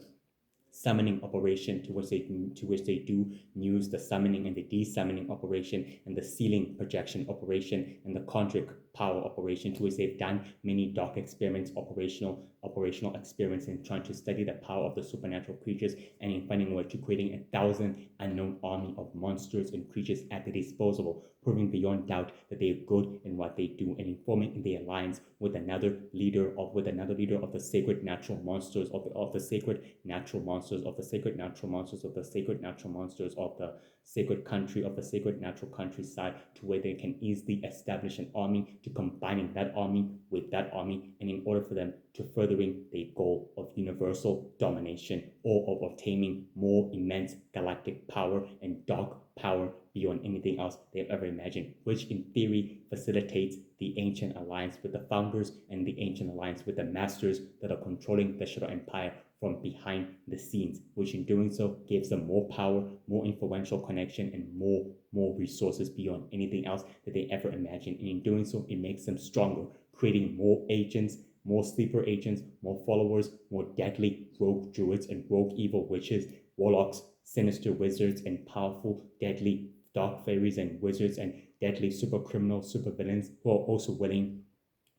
summoning operation, to which they do use the summoning and the desummoning operation and the sealing projection operation and the conjuring power operation, to which they've done many dark experiments, operational experiments in trying to study the power of the supernatural creatures, and in finding a way to creating 1,000 unknown army of monsters and creatures at their disposal, proving beyond doubt that they are good in what they do, and informing their alliance with another leader of the sacred natural monsters of the sacred natural monsters of the sacred natural monsters of the sacred natural monsters of the sacred country of the sacred natural countryside, to where they can easily establish an army, to combining that army with that army, and in order for them to furthering their goal of universal domination, or of obtaining more immense galactic power and dark power beyond anything else they've ever imagined, which in theory facilitates the ancient alliance with the founders and the ancient alliance with the masters that are controlling the Shadow Empire from behind the scenes, which in doing so gives them more power, more influential connection, and more resources beyond anything else that they ever imagined. And in doing so, it makes them stronger, creating more agents, more sleeper agents, more followers, more deadly rogue druids and rogue evil witches, warlocks, sinister wizards, and powerful, deadly dark fairies and wizards and deadly super criminals, super villains who are also willing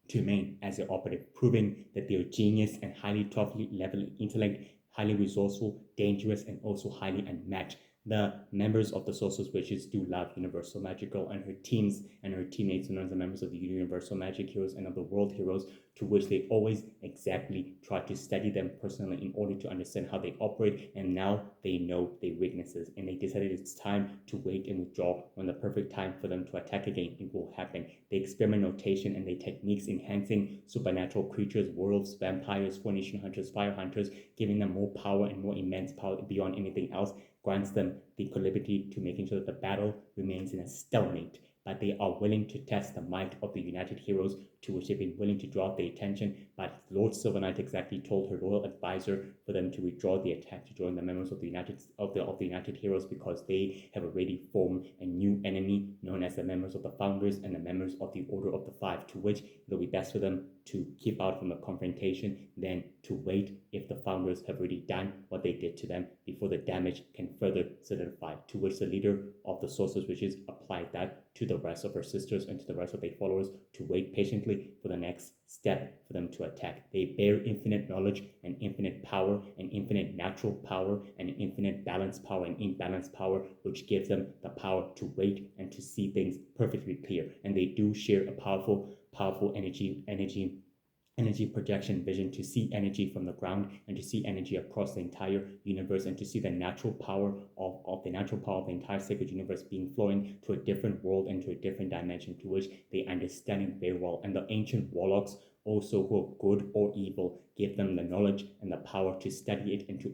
to remain as their operative, proving that they're genius and highly top level intellect, highly resourceful, dangerous, and also highly unmatched. The members of the Sorcerers Witches do love Universal Magical and her teams and her teammates, known as the members of the Universal Magic Heroes and of the World Heroes, to which they always exactly try to study them personally in order to understand how they operate. And now they know their weaknesses, and they decided it's time to wait and withdraw. When the perfect time for them to attack again, it will happen. They experiment notation and their techniques enhancing supernatural creatures, werewolves, vampires, formation hunters, fire hunters, giving them more power and more immense power beyond anything else, grants them the ability to making sure that the battle remains in a stalemate. But they are willing to test the might of the United Heroes, to which they've been willing to draw their attention. But Lord Silver Knight exactly told her royal advisor for them to withdraw the attack to join the members of the United Heroes, because they have already formed a new enemy known as the members of the Founders and the members of the Order of the Five, to which it'll be best for them to keep out from the confrontation than to wait if the Founders have already done what they did to them before the damage can further solidify, to which the leader of the Sorcerers Witches applied that to the rest of her sisters and to the rest of their followers to wait patiently for the next step for them to attack. They bear infinite knowledge and infinite power and infinite natural power and infinite balance power and imbalance power, which gives them the power to wait and to see things perfectly clear. And they do share a powerful energy projection vision to see energy from the ground and to see energy across the entire universe and to see the natural power of the entire sacred universe being flowing to a different world and to a different dimension, to which they understand it very well. And the ancient warlocks, also who are good or evil, give them the knowledge and the power to study it and to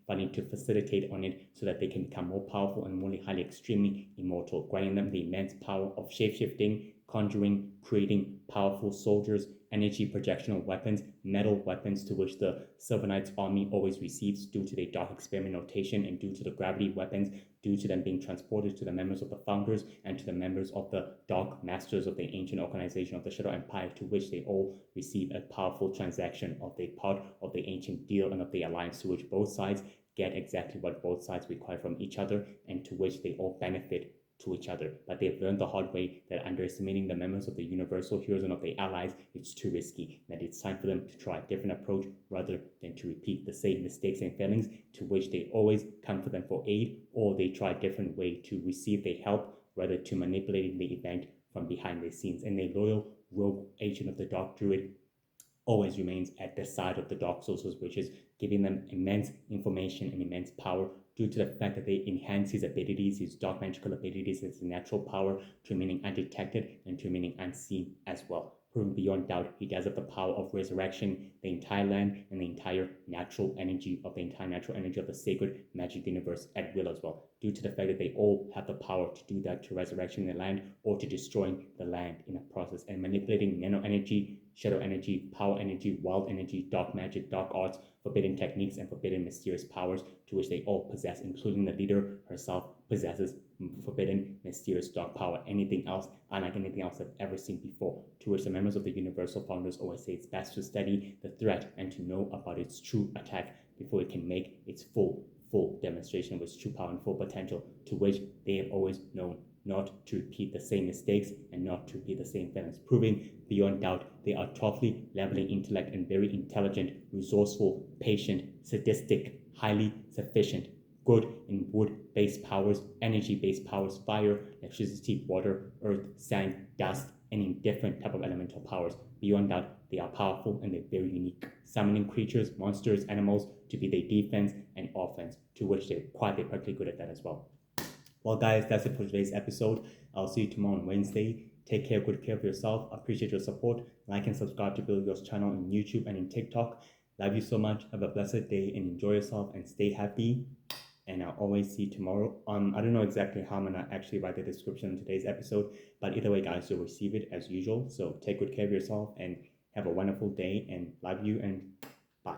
finding to facilitate on it, so that they can become more powerful and more highly extremely immortal, granting them the immense power of shapeshifting, conjuring, creating powerful soldiers, energy projectional weapons, metal weapons, to which the Silver Knight's army always receives due to their dark experiment notation and due to the gravity weapons, due to them being transported to the members of the Founders and to the members of the Dark Masters of the ancient organization of the Shadow Empire, to which they all receive a powerful transaction of their part of the ancient deal and of the alliance, to which both sides get exactly what both sides require from each other and to which they all benefit to each other. But they've learned the hard way that underestimating the members of the Universal Heroes and of their allies is too risky, that it's time for them to try a different approach rather than to repeat the same mistakes and failings, to which they always come for them for aid, or they try a different way to receive their help rather to manipulating the event from behind the scenes. And a loyal rogue agent of the Dark Druid always remains at the side of the Dark Sorcerers, which is giving them immense information and immense power, due to the fact that they enhance his abilities, his dark magical abilities, his natural power, to remaining undetected and to remaining unseen as well. Proving beyond doubt, he does have the power of resurrection, the entire land, and the entire natural energy of the sacred magic universe at will as well, due to the fact that they all have the power to do that, to resurrection the land or to destroying the land in a process, and manipulating nano energy, shadow energy, power energy, wild energy, dark magic, dark arts, forbidden techniques, and forbidden mysterious powers, to which they all possess, including the leader herself possesses forbidden, mysterious, dark power. Anything else, unlike anything else I've ever seen before, to which the members of the Universal Founders always say it's best to study the threat and to know about its true attack before it can make its full demonstration of its true power and full potential, to which they have always known not to repeat the same mistakes and not to repeat the same failings, proving beyond doubt they are toughy, leveling intellect and very intelligent, resourceful, patient, sadistic, highly sufficient, good in wood-based powers, energy-based powers, fire, electricity, water, earth, sand, dust, and in different type of elemental powers. Beyond doubt, they are powerful and they're very unique, summoning creatures, monsters, animals to be their defense and offense, to which they're perfectly good at that as well. Well, guys, that's it for today's episode. I'll see you tomorrow on Wednesday. Take care, good care of yourself. Appreciate your support. Like and subscribe to Build Yours channel on YouTube and in TikTok. Love you so much. Have a blessed day and enjoy yourself and stay happy. And I'll always see you tomorrow. I don't know exactly how I'm gonna actually write the description in today's episode, but either way, guys, you'll receive it as usual. So take good care of yourself and have a wonderful day, and love you, and bye.